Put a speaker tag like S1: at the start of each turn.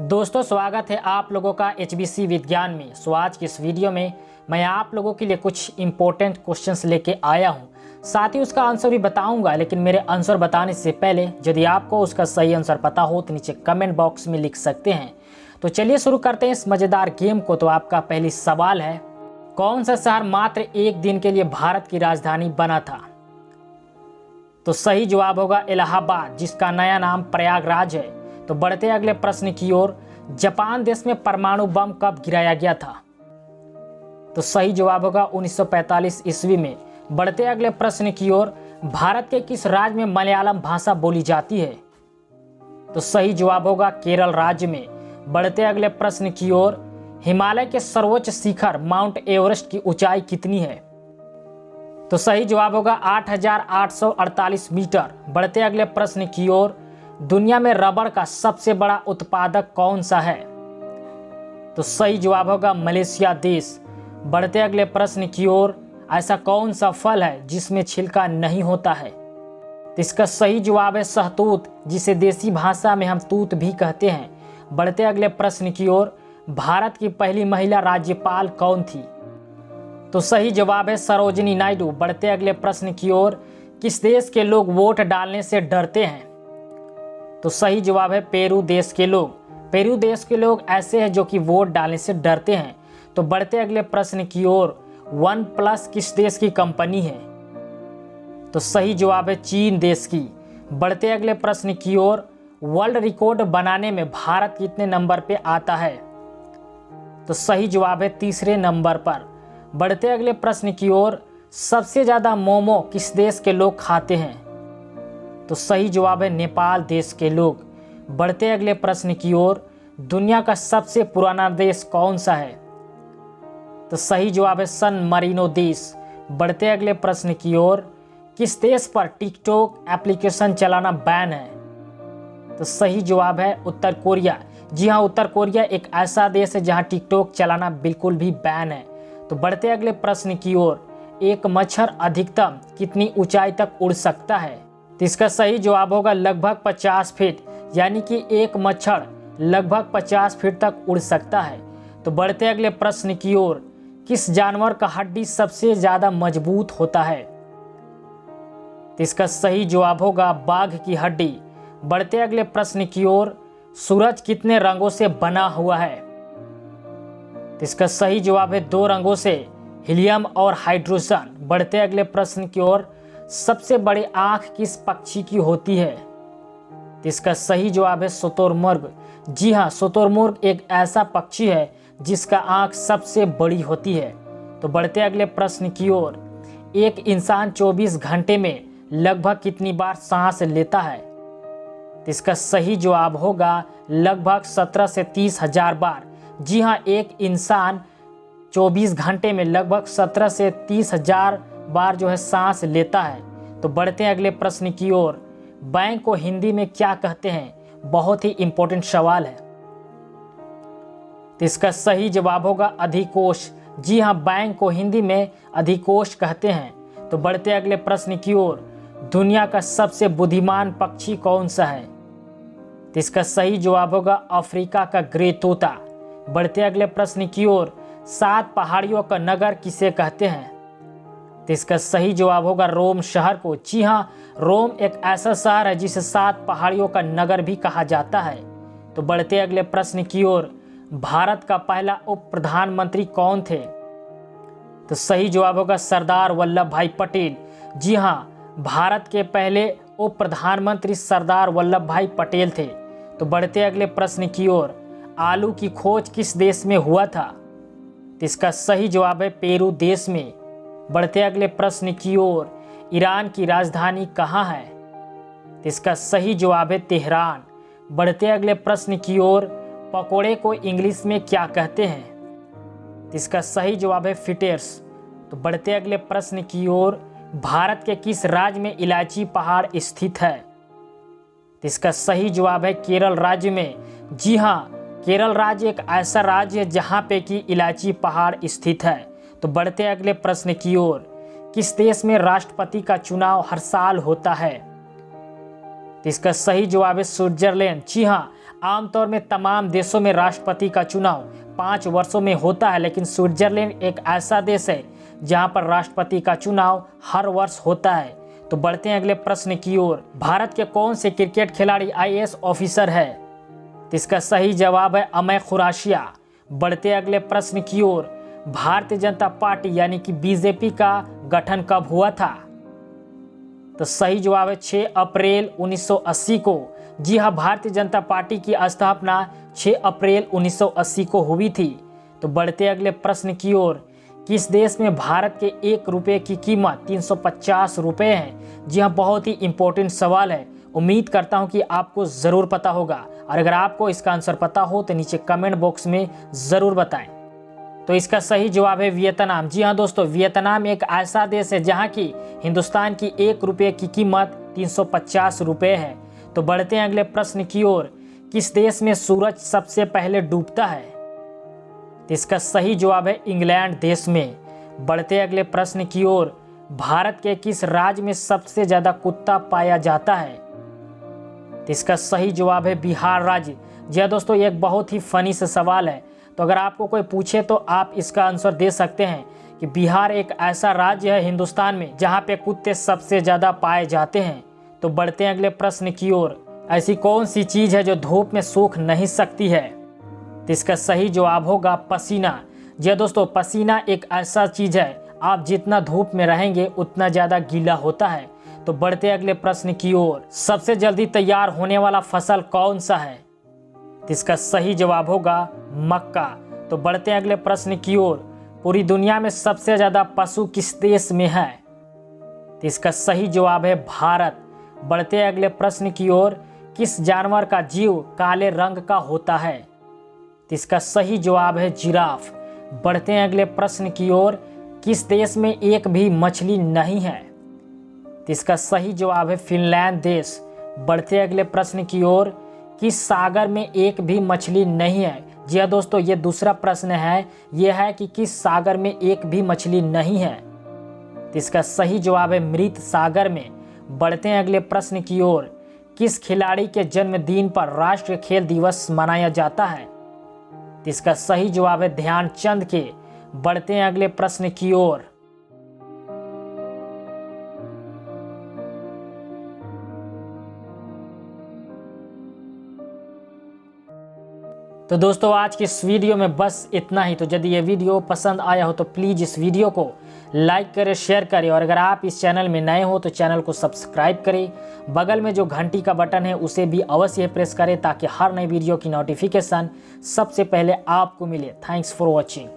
S1: दोस्तों स्वागत है आप लोगों का HBC विज्ञान में। आज की इस वीडियो में मैं आप लोगों के लिए कुछ इंपॉर्टेंट क्वेश्चंस लेके आया हूं, साथ ही उसका आंसर भी बताऊंगा। लेकिन मेरे आंसर बताने से पहले यदि आपको उसका सही आंसर पता हो तो नीचे कमेंट बॉक्स में लिख सकते हैं। तो चलिए शुरू करते हैं इस मज़ेदार गेम को। तो आपका पहली सवाल है, कौन सा शहर मात्र एक दिन के लिए भारत की राजधानी बना था? तो सही जवाब होगा इलाहाबाद, जिसका नया नाम प्रयागराज है। तो बढ़ते अगले प्रश्न की ओर, जापान देश में परमाणु बम कब गिराया गया था? तो सही जवाब होगा 1945 ईस्वी में। बढ़ते अगले प्रश्न की ओर, भारत के किस राज्य में मलयालम भाषा बोली जाती है? तो सही जवाब होगा केरल राज्य में। बढ़ते अगले प्रश्न की ओर, हिमालय के सर्वोच्च शिखर माउंट एवरेस्ट की ऊंचाई कितनी है? तो सही जवाब होगा 8,848 मीटर। बढ़ते अगले प्रश्न की ओर, दुनिया में रबड़ का सबसे बड़ा उत्पादक कौन सा है? तो सही जवाब होगा मलेशिया देश। बढ़ते अगले प्रश्न की ओर, ऐसा कौन सा फल है जिसमें छिलका नहीं होता है? तो इसका सही जवाब है शहतूत, जिसे देसी भाषा में हम तूत भी कहते हैं। बढ़ते अगले प्रश्न की ओर, भारत की पहली महिला राज्यपाल कौन थी? तो सही जवाब है सरोजिनी नायडू। बढ़ते अगले प्रश्न की ओर, किस देश के लोग वोट डालने से डरते हैं? तो सही जवाब है पेरू देश के लोग। पेरू देश के लोग ऐसे हैं जो कि वोट डालने से डरते हैं। तो बढ़ते अगले प्रश्न की ओर, वन प्लस किस देश की कंपनी है? तो सही जवाब है चीन देश की। बढ़ते अगले प्रश्न की ओर, वर्ल्ड रिकॉर्ड बनाने में भारत कितने नंबर पे आता है? तो सही जवाब है तीसरे नंबर पर। बढ़ते अगले प्रश्न की ओर, सबसे ज़्यादा मोमो किस देश के लोग खाते हैं? तो सही जवाब है नेपाल देश के लोग। बढ़ते अगले प्रश्न की ओर, दुनिया का सबसे पुराना देश कौन सा है? तो सही जवाब है सन मरीनो देश। बढ़ते अगले प्रश्न की ओर, किस देश पर टिकटॉक एप्लीकेशन चलाना बैन है? तो सही जवाब है उत्तर कोरिया। जी हाँ, उत्तर कोरिया एक ऐसा देश है जहाँ टिकटॉक चलाना बिल्कुल भी बैन है। तो बढ़ते अगले प्रश्न की ओर, एक मच्छर अधिकतम कितनी ऊंचाई तक उड़ सकता है? तो इसका सही जवाब होगा लगभग 50 फीट, यानी कि एक मच्छर लगभग 50 फीट तक उड़ सकता है। तो बढ़ते अगले प्रश्न की ओर, किस जानवर का हड्डी सबसे ज़्यादा मजबूत होता है? तो इसका सही जवाब होगा बाघ की हड्डी। बढ़ते अगले प्रश्न की ओर, सूरज कितने रंगों से बना हुआ है? तो इसका सही जवाब है 2 रंगों से, हीलियम और हाइड्रोजन। बढ़ते अगले प्रश्न की ओर, सबसे बड़ी आंख किस पक्षी की होती है? तो इसका सही जवाब है शुतुरमुर्ग। जी हाँ, शुतुरमुर्ग एक ऐसा पक्षी है जिसका आंख सबसे बड़ी होती है। तो बढ़ते अगले प्रश्न की ओर, एक इंसान 24 घंटे में लगभग कितनी बार सांस लेता है? तो इसका सही जवाब होगा लगभग 17 से 30 हजार बार। जी हाँ, एक इंसान 24 घंटे में लगभग 17 से 30 हजार बार जो है सांस लेता है। तो बढ़ते हैं अगले प्रश्न की ओर, बैंक को हिंदी में क्या कहते हैं? बहुत ही इंपॉर्टेंट सवाल है। तो इसका सही जवाब होगा अधिकोष। जी हाँ, बैंक को हिंदी में अधिकोष कहते हैं। तो बढ़ते अगले प्रश्न की ओर, दुनिया का सबसे बुद्धिमान पक्षी कौन सा है? तो इसका सही जवाब होगा अफ्रीका का ग्रे तोता। बढ़ते अगले प्रश्न की ओर, 7 पहाड़ियों का नगर किसे कहते हैं? तो इसका सही जवाब होगा रोम शहर को। जी हाँ, रोम एक ऐसा शहर है जिसे 7 पहाड़ियों का नगर भी कहा जाता है। तो बढ़ते अगले प्रश्न की ओर, भारत का पहला उप प्रधानमंत्री कौन थे? तो सही जवाब होगा सरदार वल्लभ भाई पटेल। जी हाँ, भारत के पहले उप प्रधानमंत्री सरदार वल्लभ भाई पटेल थे। तो बढ़ते अगले प्रश्न की ओर, आलू की खोज किस देश में हुआ था? तो इसका सही जवाब है पेरू देश में। बढ़ते अगले प्रश्न की ओर, ईरान की राजधानी कहाँ है? तो इसका सही जवाब है तेहरान। बढ़ते अगले प्रश्न की ओर, पकोड़े को इंग्लिश में क्या कहते हैं? तो इसका सही जवाब है फिटेर्स। तो बढ़ते अगले प्रश्न की ओर, भारत के किस राज्य में इलायची पहाड़ स्थित है? तो इसका सही जवाब है केरल राज्य में। जी हाँ, केरल राज्य एक ऐसा राज्य है जहाँ पे कि इलायची पहाड़ स्थित है। तो बढ़ते अगले प्रश्न की ओर, किस देश में राष्ट्रपति का चुनाव हर साल होता है? तो इसका सही जवाब है स्विट्जरलैंड। जी हाँ, आमतौर में तमाम देशों में राष्ट्रपति का चुनाव 5 वर्षों में होता है, लेकिन स्विट्जरलैंड एक ऐसा देश है जहां पर राष्ट्रपति का चुनाव हर वर्ष होता है। तो बढ़ते हैं अगले प्रश्न की ओर। भारत के कौन से क्रिकेट खिलाड़ी IAS ऑफिसर है? तो इसका सही जवाब है अमय खुराशिया। बढ़ते अगले प्रश्न की ओर। भारतीय जनता पार्टी यानी कि BJP का गठन कब हुआ था? तो सही जवाब है 6 अप्रैल 1980 को। जी हाँ, भारतीय जनता पार्टी की स्थापना 6 अप्रैल 1980 को हुई थी। तो बढ़ते अगले प्रश्न की ओर। किस देश में भारत के 1 रुपये की कीमत 350 रुपये है? जी हाँ, बहुत ही इंपॉर्टेंट सवाल है। उम्मीद करता हूँ कि आपको ज़रूर पता होगा, और अगर आपको इसका आंसर पता हो तो नीचे कमेंट बॉक्स में ज़रूर बताएं। तो इसका सही जवाब है वियतनाम। जी हाँ दोस्तों, वियतनाम एक ऐसा देश है जहाँ की हिंदुस्तान की 1 रुपये की कीमत 350 रुपये है। तो बढ़ते हैं अगले प्रश्न की ओर। किस देश में सूरज सबसे पहले डूबता है? तो इसका सही जवाब है इंग्लैंड देश में। बढ़ते अगले प्रश्न की ओर। भारत के किस राज्य में सबसे ज्यादा कुत्ता पाया जाता है? तो इसका सही जवाब है बिहार राज्य। जी हाँ दोस्तों, ये एक बहुत ही फनी सा सवाल है। तो अगर आपको कोई पूछे तो आप इसका आंसर दे सकते हैं कि बिहार एक ऐसा राज्य है हिंदुस्तान में जहाँ पे कुत्ते सबसे ज्यादा पाए जाते हैं। तो बढ़ते हैं अगले प्रश्न की ओर। ऐसी कौन सी चीज है जो धूप में सूख नहीं सकती है? तो इसका सही जवाब होगा पसीना। जी दोस्तों, पसीना एक ऐसा चीज है, आप जितना धूप में रहेंगे उतना ज्यादा गीला होता है। तो बढ़ते अगले प्रश्न की ओर। सबसे जल्दी तैयार होने वाला फसल कौन सा है? तो इसका सही जवाब होगा मक्का। तो बढ़ते अगले प्रश्न की ओर। पूरी दुनिया में सबसे ज्यादा पशु किस देश में है? तो इसका सही जवाब है भारत। बढ़ते अगले प्रश्न की ओर। किस जानवर का जीव काले रंग का होता है? तो इसका सही जवाब है जिराफ। बढ़ते हैं अगले प्रश्न की ओर। किस देश में एक भी मछली नहीं है? तो इसका सही जवाब है फिनलैंड देश। बढ़ते अगले प्रश्न की ओर। किस सागर में एक भी मछली नहीं है? जी हाँ दोस्तों, ये दूसरा प्रश्न है। यह है कि किस सागर में एक भी मछली नहीं है? तो इसका सही जवाब है मृत सागर में। बढ़ते हैं अगले प्रश्न की ओर। किस खिलाड़ी के जन्मदिन पर राष्ट्रीय खेल दिवस मनाया जाता है? तो इसका सही जवाब है ध्यानचंद के। बढ़ते हैं अगले प्रश्न की ओर। तो दोस्तों, आज की इस वीडियो में बस इतना ही। तो यदि ये वीडियो पसंद आया हो तो प्लीज़ इस वीडियो को लाइक करें, शेयर करें, और अगर आप इस चैनल में नए हो तो चैनल को सब्सक्राइब करें। बगल में जो घंटी का बटन है उसे भी अवश्य प्रेस करें ताकि हर नई वीडियो की नोटिफिकेशन सबसे पहले आपको मिले। Thanks for watching.